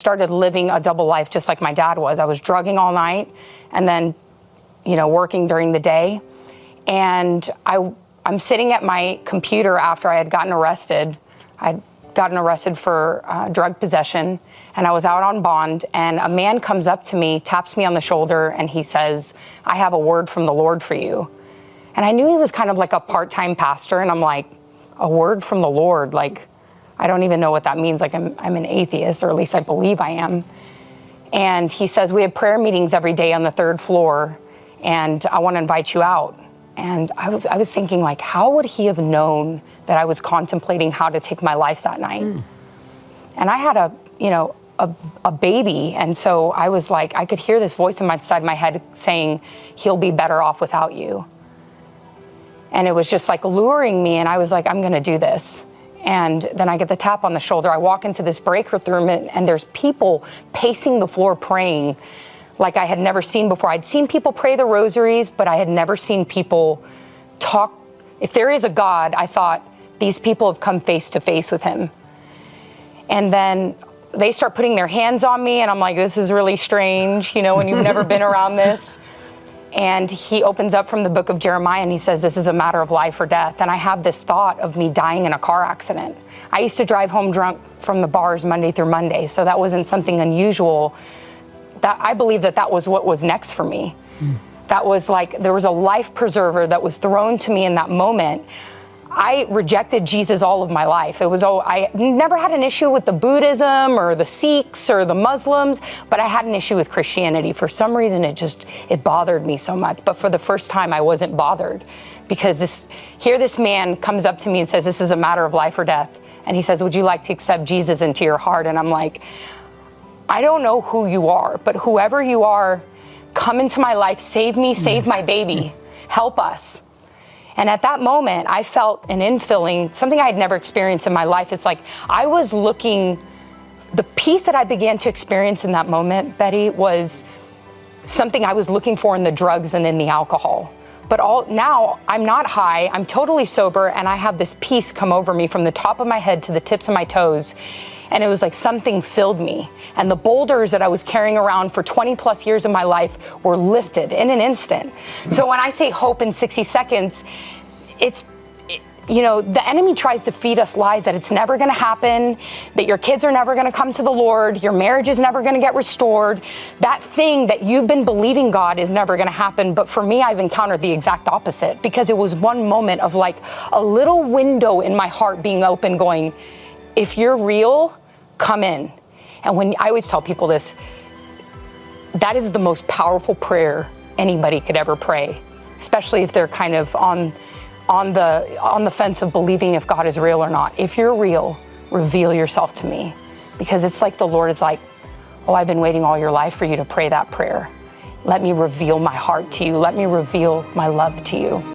Started living a double life just like my dad was. I was drugging all night and then, working during the day. And I'm sitting at my computer after I had gotten arrested. I'd gotten arrested for drug possession, and I was out on bond, and a man comes up to me, taps me on the shoulder, and he says, "I have a word from the Lord for you." And I knew he was kind of like a part-time pastor, and I'm like, a word from the Lord? Like, I don't even know what that means. Like, I'm an atheist, or at least I believe I am. And he says, "We have prayer meetings every day on the 3rd floor, and I want to invite you out." And I was thinking, like, how would he have known that I was contemplating how to take my life that night? And I had a baby, and so I was like, I could hear this voice inside my head saying, "He'll be better off without you." And it was just like luring me, and I was like, I'm going to do this. And then I get the tap on the shoulder. I walk into this break room, and there's people pacing the floor praying like I had never seen before. I'd seen people pray the rosaries, but I had never seen people talk. If there is a God, I thought, these people have come face to face with him. And then they start putting their hands on me, and I'm like, this is really strange, when you've never been around this. And he opens up from the book of Jeremiah, and he says, this is a matter of life or death. And I have this thought of me dying in a car accident. I used to drive home drunk from the bars Monday through Monday, so that wasn't something unusual. That I believe that was what was next for me. That was like, there was a life preserver that was thrown to me in that moment. I rejected Jesus all of my life. I never had an issue with the Buddhism or the Sikhs or the Muslims, but I had an issue with Christianity. For some reason, it bothered me so much. But for the first time, I wasn't bothered, because this man comes up to me and says, this is a matter of life or death. And he says, would you like to accept Jesus into your heart? And I'm like, I don't know who you are, but whoever you are, come into my life, save me, save my baby, help us. And at that moment, I felt an infilling, something I had never experienced in my life. It's like I was looking, the peace that I began to experience in that moment, Betty, was something I was looking for in the drugs and in the alcohol. But now I'm not high, I'm totally sober, and I have this peace come over me from the top of my head to the tips of my toes. And it was like something filled me. And the boulders that I was carrying around for 20 plus years of my life were lifted in an instant. So when I say hope in 60 seconds, the enemy tries to feed us lies that it's never going to happen, that your kids are never going to come to the Lord, your marriage is never going to get restored. That thing that you've been believing God is never going to happen. But for me, I've encountered the exact opposite, because it was one moment of like a little window in my heart being open, going, if you're real, come in. And when I always tell people this, that is the most powerful prayer anybody could ever pray, especially if they're kind of on the fence of believing if God is real or not. If you're real, reveal yourself to me, because it's like the Lord is like, oh, I've been waiting all your life for you to pray that prayer. Let me reveal my heart to you. Let me reveal my love to you.